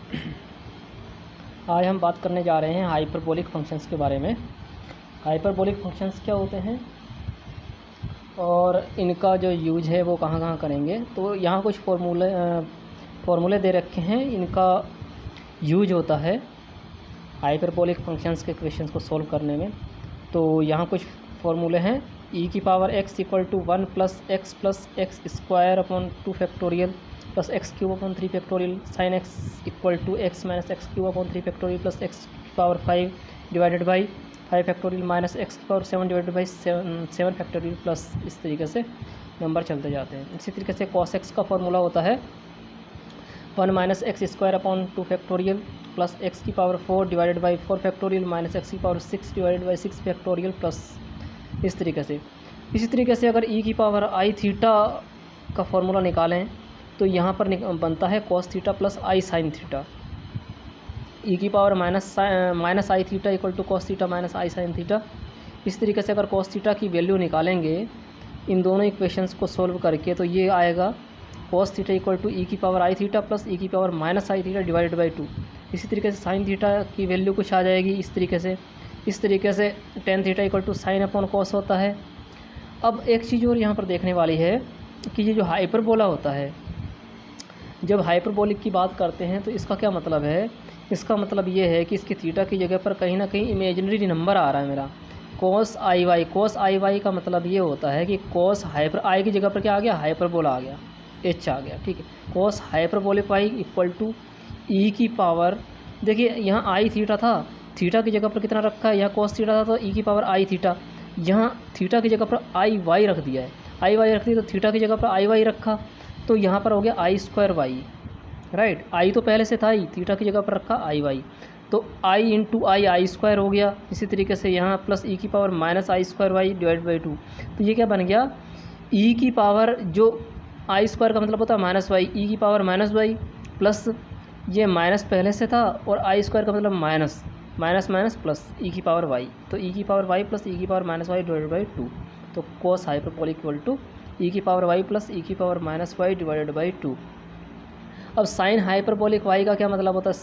आज हम बात करने जा रहे हैं हाइपरबोलिक फंक्शंस के बारे में। हाइपरबोलिक फंक्शंस क्या होते हैं और इनका जो यूज है वो कहाँ कहाँ करेंगे। तो यहाँ कुछ फॉर्मूले दे रखे हैं। इनका यूज होता है हाइपरबोलिक फंक्शंस के क्वेश्चंस को सॉल्व करने में। तो यहाँ कुछ फॉर्मूले हैं। e की power x equal to 1 plus x square upon 2 factorial plus x cube upon 3 factorial sine x equal to x minus x cube upon 3 factorial plus x की power 5 divided by 5 factorial minus x की power 7 divided by 7 factorial plus इस तरीके से number चलते जाते हैं। इसी तरीके से cos x का फॉर्मूला होता है 1 minus x square upon 2 factorial plus x की power 4 divided by 4 factorial minus x की power 6 divided by 6 factorial plus इस तरीके से। इसी तरीके से अगर e की पावर आई थीटा का फॉर्मूला निकालें तो यहाँ पर बनता है cos theta plus i sine theta. e की power minus i theta equal to cos theta minus i sine theta. इस तरीके से अगर cos थीटा की वैल्यू निकालेंगे इन दोनों इक्वेशंस को सोल्व करके तो ये आएगा cos theta equal to e की power i theta plus e की power minus i theta divided by 2। इसी तरीके से साइन थीटा की वैल्यू कुछ आ जाएगी इस तरीके से tan theta equal to sine upon cos होता है। अब एक चीज़ और यहाँ पर देखने वाली है कि ये जो हाइपरबोला होता है, जब हाइपरबोलिक की बात करते हैं तो इसका क्या मतलब है। इसका मतलब ये है कि इसकी थीटा की जगह पर कहीं ना कहीं इमेजिनरी नंबर आ रहा है मेरा cos आई वाई। cos आई वाई का मतलब ये होता है कि cos हाइपर आई की जगह पर क्या आ गया, हाइपरबोला आ गया, h आ गया, ठीक है। cos hyperbolic y equal to e की पावर, देखिए यहाँ आई थीटा था, थीटा की जगह पर कितना रखा है, यहाँ cos थीटा था तो e की पावर आई थीटा, यहाँ थीटा की जगह पर आई वाई रख दिया है, आई वाई रख दी तो थीटा की जगह पर आई वाई रखा तो यहाँ पर हो गया आई स्क्वायर वाई, राइट। आई तो पहले से था ही, थीटा की जगह पर रखा आई वाई तो आई इंटू आई स्क्वायर हो गया। इसी तरीके से यहाँ प्लस ई की power minus i square y divide by 2। तो ये क्या बन गया, ई की पावर जो आई स्क्वायर का मतलब होता है माइनस वाई, ई की पावर माइनस वाई प्लस ये माइनस पहले से था और आई स्क्वायर का मतलब माइनस माइनस प्लस ई की पावर वाई, तो ई की पावर वाई प्लस ई की power minus y divided by 2। तो cos hyperbolic equal to e की पावर वाई प्लस ई की power minus y divided by 2। अब साइन हाइपरबोलिक वाई का क्या मतलब होता है,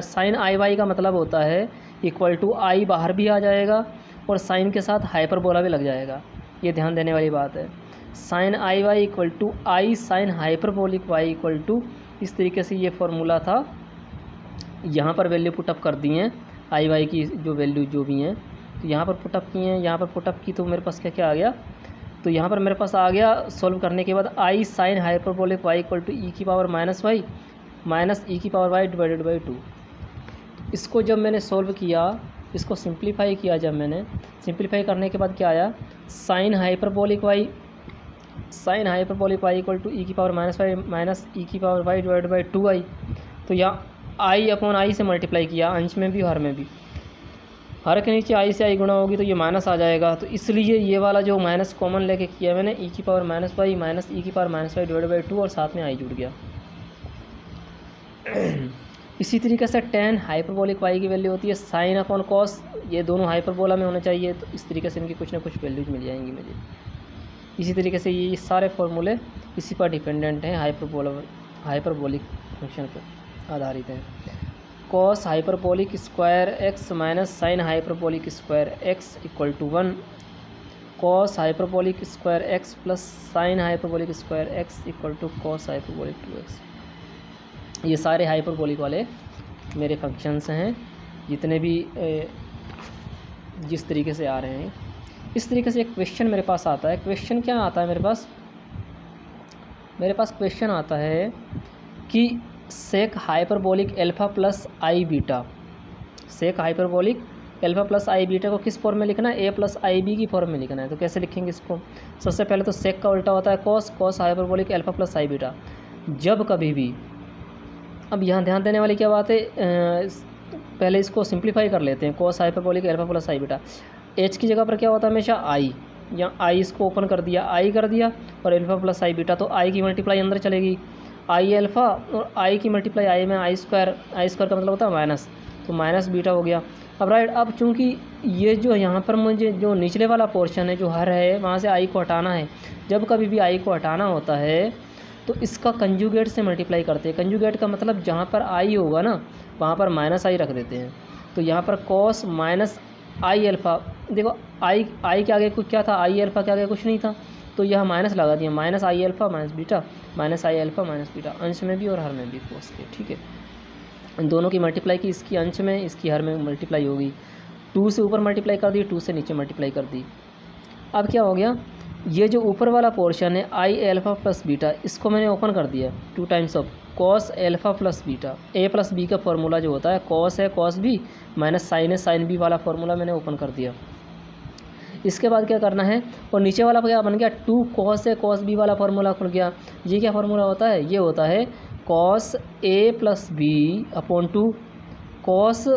साइन आई वाई का मतलब होता है इक्वल टू आई बाहर भी आ जाएगा और साइन के साथ हाइपरबोला भी लग जाएगा। ये ध्यान देने वाली बात है। Sine i y equal to i sine hyperbolic y equal to, इस तरीके से ये फॉर्मूला था। यहाँ पर वैल्यू पुटअप कर दी हैं आई वाई की जो वैल्यू जो भी हैं, तो यहाँ पर पुटअप की हैं, यहाँ पर पुटअप की तो मेरे पास क्या क्या आ गया, तो यहाँ पर मेरे पास आ गया सॉल्व करने के बाद i sine hyperbolic y equal to e की power minus y minus e की पावर वाई डिवाइडेड बाई 2। इसको जब मैंने सॉल्व किया, इसको सिंप्लीफाई किया, जब मैंने सिंप्लीफाई करने के बाद क्या आया, sine hyperbolic y equal to e की power minus y minus e की power y divided by 2 i. तो यहाँ आई अपॉन आई से मल्टीप्लाई किया, अंश में भी हर में भी, हर के नीचे आई से आई गुणा होगी तो ये माइनस आ जाएगा। तो इसलिए ये वाला जो माइनस कॉमन लेके किया मैंने, ई की power minus y minus e की power minus y divide by 2 और साथ में आई जुड़ गया। इसी तरीके से tan हाइपरबोलिक वाई की वैल्यू होती है साइन अपॉन कॉस, ये दोनों हाइपरबोला में होने चाहिए, तो इस तरीके से इनकी कुछ ना कुछ वैल्यूज मिल जाएंगी मुझे। इसी तरीके से ये सारे फॉर्मूले इसी पर डिपेंडेंट हैं, हाइपरबोलिक फंक्शन पर आधारित हैं। cos hyperbolic square x minus sine hyperbolic square x equal to 1, cos hyperbolic square x plus sine hyperbolic square x equal to cos hyperbolic 2x। ये सारे हाइपरबोलिक वाले मेरे फंक्शंस हैं जितने भी जिस तरीके से आ रहे हैं। इस तरीके से एक क्वेश्चन मेरे पास आता है। क्वेश्चन क्या आता है मेरे पास क्वेश्चन आता है कि sec hyperbolic alpha plus i beta, sec hyperbolic alpha plus i beta को किस फॉर्म में लिखना है, ए प्लस आई बी की फॉर्म में लिखना है। तो कैसे लिखेंगे इसको, सबसे पहले तो सेक का उल्टा होता है cos hyperbolic alpha plus i beta. जब कभी भी, अब यहाँ ध्यान देने वाली क्या बात है, पहले इसको सिंप्लीफाई कर लेते हैं। cos hyperbolic alpha plus i beta, H की जगह पर क्या होता है हमेशा आई, यहाँ आई इसको ओपन कर दिया, आई कर दिया और एल्फ़ा प्लस आई बीटा, तो आई की मल्टीप्लाई अंदर चलेगी, आई एल्फ़ा और आई की मल्टीप्लाई आई में आई स्क्वायर का मतलब होता है माइनस, तो माइनस बीटा हो गया। अब राइट, अब चूँकि ये जो यहाँ पर मुझे जो निचले वाला पोर्शन है जो हर है वहाँ से आई को हटाना है, जब कभी भी आई को हटाना होता है तो इसका कंजुगेट से मल्टीप्लाई करते हैं। कंजुगेट का मतलब जहाँ पर आई होगा ना वहाँ पर माइनस आई रख देते हैं। तो यहाँ पर कॉस माइनस आई अल्फ़ा, देखो आई के आगे कुछ क्या था, आई अल्फ़ा के आगे कुछ नहीं था, तो यह माइनस लगा दिया, माइनस आई अल्फ़ा माइनस बीटा, माइनस आई अल्फ़ा माइनस बीटा, अंश में भी और हर में भी कॉस के। ठीक है, इन दोनों की मल्टीप्लाई की, इसकी अंश में इसकी हर में मल्टीप्लाई होगी। 2 से ऊपर मल्टीप्लाई कर दी, 2 से नीचे मल्टीप्लाई कर दी। अब क्या हो गया, ये जो ऊपर वाला पोर्शन है आई एल्फ़ा प्लस बीटा, इसको मैंने ओपन कर दिया 2 times of cos alpha plus beta. A plus B का फॉर्मूला जो होता है कॉस है कॉस बी माइनस साइन है साइन बी वाला फॉर्मूला मैंने ओपन कर दिया। इसके बाद क्या करना है, और नीचे वाला क्या बन गया 2 कॉस है कॉस बी वाला फार्मूला खुल गया। ये क्या फार्मूला होता है, ये होता है cos A plus B upon 2, cos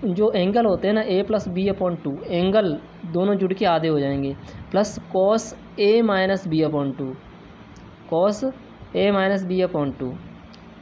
जो एंगल होते हैं ना ए प्लस बी अपॉन 2, एंगल दोनों जुड़ के आधे हो जाएंगे, plus cos A minus B upon 2, cos A minus B upon 2।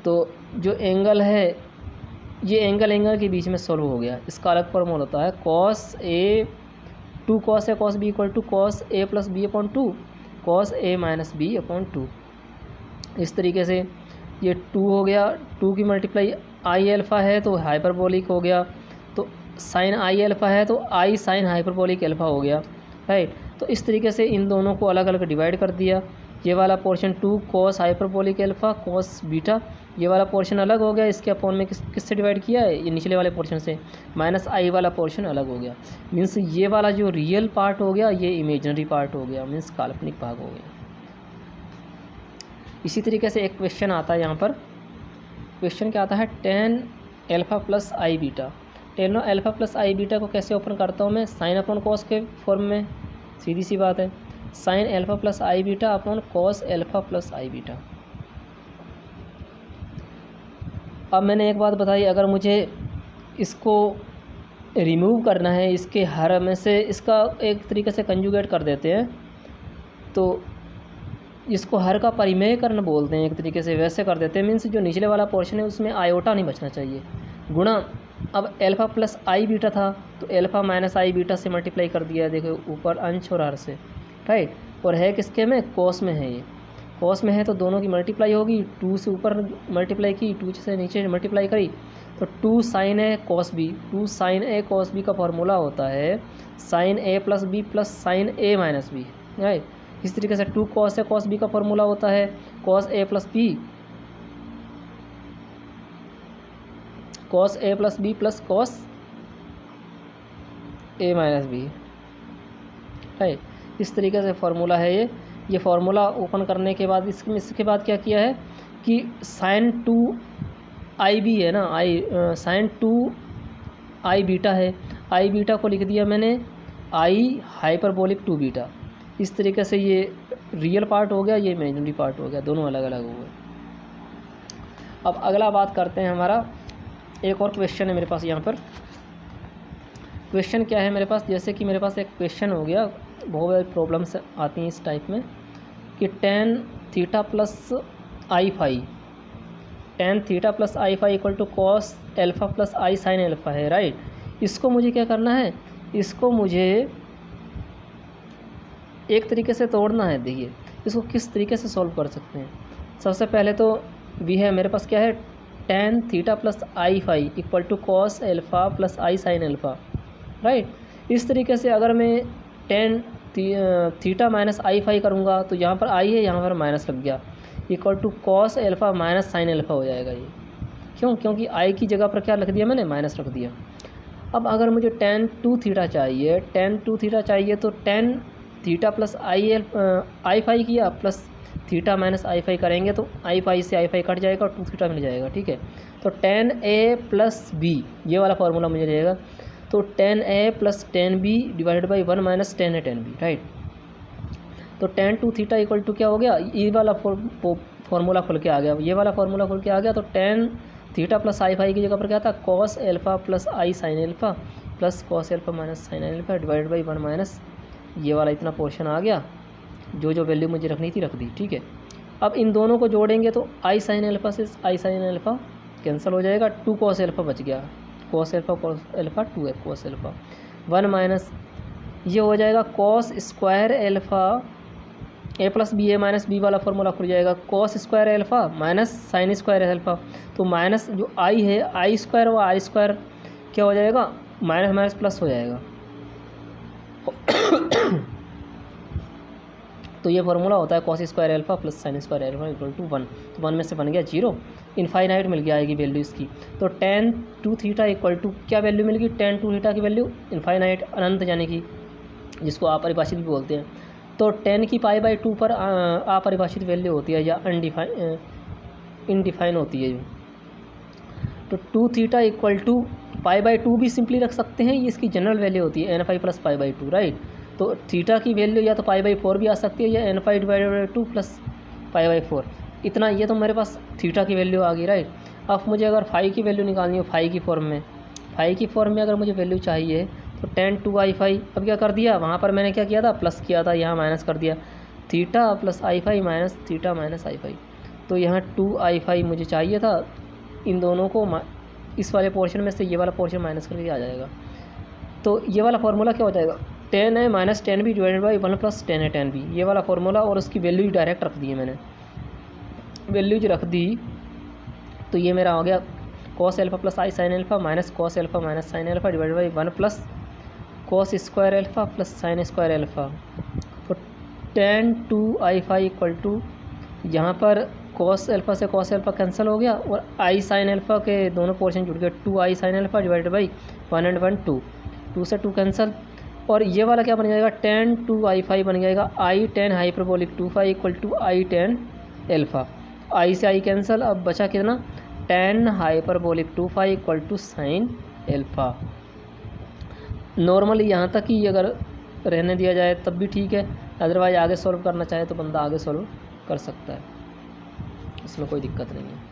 तो जो एंगल है ये एंगल के बीच में सॉल्व हो गया। इसका अलग फॉर्मूला होता है cos A 2 cos A cos B equal to cos A plus B upon 2 cos A minus B upon 2। इस तरीके से ये 2 हो गया, 2 की मल्टीप्लाई आई एल्फ़ा है तो हाइपरबोलिक हो गया, तो साइन आई एल्फ़ा है तो आई साइन हाइपरबोलिक एल्फ़ा हो गया, राइट। तो इस तरीके से इन दोनों को अलग अलग डिवाइड कर दिया। ये वाला portion 2 cos hyperbolic alpha cos beta, ये वाला पोर्शन अलग हो गया, इसके अपॉन में किससे डिवाइड किया है, ये निचले वाले पोर्शन से, माइनस आई वाला पोर्शन अलग हो गया। मीन्स ये वाला जो रियल पार्ट हो गया ये इमेजिनरी पार्ट हो गया, मीन्स काल्पनिक भाग हो गया। इसी तरीके से एक क्वेश्चन आता है यहाँ पर, क्वेश्चन क्या आता है tan alpha plus i beta. tan alpha plus i beta को कैसे ओपन करता हूँ मैं, साइन अपॉन कॉस के फॉर्म में, सीधी सी बात है, sine alpha plus i beta upon cos alpha plus i beta. अब मैंने एक बात बताई, अगर मुझे इसको रिमूव करना है इसके हर में से, इसका एक तरीके से कंजुगेट कर देते हैं, तो इसको हर का परिमेयकरण बोलते हैं एक तरीके से, वैसे कर देते हैं। मीन्स जो निचले वाला पोर्शन है उसमें आयोटा नहीं बचना चाहिए, गुणा। अब एल्फ़ा प्लस आई बीटा था तो एल्फ़ा माइनस आई बीटा से मल्टीप्लाई कर दिया है, देखो ऊपर अंश और हर से, राइट। और है किसके में, कॉस में है, ये कॉस में है तो दोनों की मल्टीप्लाई होगी, 2 से ऊपर मल्टीप्लाई की, 2 से नीचे मल्टीप्लाई करी, तो 2 साइन ए कॉस बी, 2 साइन ए कॉस बी का फॉर्मूला होता है साइन ए प्लस बी प्लस साइन ए माइनस बी, राइट। इस तरीके से 2 कॉस ए कॉस बी का फॉर्मूला होता है cos A plus B, cos A plus B plus cos A minus B, right. इस तरीके से फार्मूला है ये फार्मूला ओपन करने के बाद इसके बाद क्या किया है कि साइन 2 आई बी है ना, साइन 2 आई बीटा है, आई बीटा को लिख दिया मैंने आई हाइपरबोलिक 2 बीटा। इस तरीके से ये रियल पार्ट हो गया, ये इमेजिनरी पार्ट हो गया, दोनों अलग अलग हो गए। अब अगला बात करते हैं, हमारा एक और क्वेश्चन है मेरे पास यहाँ पर। क्वेश्चन क्या है मेरे पास, जैसे कि मेरे पास एक क्वेश्चन हो गया, बहुत बड़ी प्रॉब्लम्स आती हैं इस टाइप में, कि tan theta plus i phi, tan theta plus i phi equal to cos alpha plus i sine alpha है, राइट। इसको मुझे क्या करना है, इसको मुझे एक तरीके से तोड़ना है। देखिए इसको किस तरीके से सॉल्व कर सकते हैं। सबसे पहले तो भी है मेरे पास क्या है, tan theta plus i phi equal to cos alpha plus i sine alpha, right. इस तरीके से अगर मैं tan theta minus i phi करूँगा तो यहाँ पर आई है, यहाँ पर माइनस लग गया, equal to cos alpha minus sine alpha हो जाएगा ये। क्यों, क्योंकि आई की जगह पर क्या रख दिया मैंने, माइनस रख दिया। अब अगर मुझे tan 2 थीटा चाहिए, tan 2 थीटा चाहिए तो tan theta plus i phi किया plus theta minus i phi करेंगे तो आई फाई से आई फाई कट जाएगा और 2 थीटा मिल जाएगा, ठीक है। तो tan a प्लस बी, ये वाला फार्मूला मुझे रहेगा, तो tan a plus tan b divided by 1 minus tan a tan b, right. तो tan 2 थीटा इक्वल टू क्या हो गया, ये वाला फार्मूला खुल के आ गया, ये वाला फार्मूला खुल के आ गया। तो tan theta plus i phi की जगह पर क्या था, cos alpha plus i sine alpha plus cos alpha minus sine alpha divided by 1 minus ये वाला इतना पोर्शन आ गया, जो वैल्यू मुझे रखनी थी रख दी, ठीक है। अब इन दोनों को जोड़ेंगे तो आई साइन एल्फ़ा से आई साइन एल्फ़ा कैंसिल हो जाएगा, 2 कॉस एल्फ़ा बच गया, कॉस एल्फ़ा 2 है कॉस एल्फ़ा, 1 माइनस ये हो जाएगा कॉस स्क्वायर एल्फ़ा ए प्लस बी ए माइनस बी वाला फॉर्मूला खुल जाएगा, cos square alpha minus sign square alpha. तो माइनस जो आई है आई स्क्वायर व आई स्क्वायर क्या हो जाएगा, माइनस माइनस प्लस हो जाएगा। तो ये फार्मूला होता है cos square alpha plus sine square alpha equal to 1। तो 1 में से बन गया 0, इनफाइनाइट मिल गया आएगी वैल्यू इसकी। तो tan 2 थीटा इक्वल टू क्या वैल्यू मिल गई, tan 2 थीटा की वैल्यू इनफाइनाइट अनंत, यानी कि जिसको अपरिभाषित भी बोलते हैं। तो tan की π/2 पर अपरिभाषित वैल्यू होती है या इनडिफाइन होती है। तो 2 थीटा इक्वल टू π/2 भी सिंपली रख सकते हैं, ये इसकी जनरल वैल्यू होती है n प्लस π/2, राइट। तो थीटा की वैल्यू या तो π/4 भी आ सकती है या n/2 प्लस π/4। इतना, ये तो मेरे पास थीटा की वैल्यू आ गई, राइट। अब मुझे अगर फाई की वैल्यू निकालनी हो, फाई की फॉर्म में अगर मुझे वैल्यू चाहिए तो tan 2i फाई, अब क्या कर दिया, वहाँ पर मैंने क्या किया था, प्लस किया था, यहाँ माइनस कर दिया, theta plus i phi minus theta minus i phi. तो यहाँ 2i फाई मुझे चाहिए था, इन दोनों को इस वाले पोर्शन में से ये वाला पोर्शन माइनस करके आ जाएगा। तो ये वाला फार्मूला क्या हो जाएगा, tan है minus tan b divided by 1 plus tan है tan b, ये वाला फार्मूला। और उसकी वैल्यू डायरेक्ट रख दी है मैंने, वैल्यूज रख दी। तो ये मेरा हो गया cos alpha plus i sine alpha minus cos alpha minus sine alpha divided by 1 plus cos square alpha plus sine square alpha. तो tan 2i phi equal to, यहाँ पर cos एल्फ़ा से cos एल्फ़ा कैंसिल हो गया और आई sine alpha के दोनों portion जुड़ गए, 2i sign alpha divided by 1 and 1 2 से 2 कैंसिल। और ये वाला क्या बन जाएगा, tan 2i फाई बन जाएगा i tan hyperbolic 2 phi equal to i tan alpha. I से आई कैंसिल, अब बचा कितना, tan hyperbolic 2 phi equal to sine alpha. Normally यहाँ तक ही अगर रहने दिया जाए तब भी ठीक है, अदरवाइज आगे सॉल्व करना चाहे तो बंदा आगे सॉल्व कर सकता है, इसमें कोई दिक्कत नहीं है।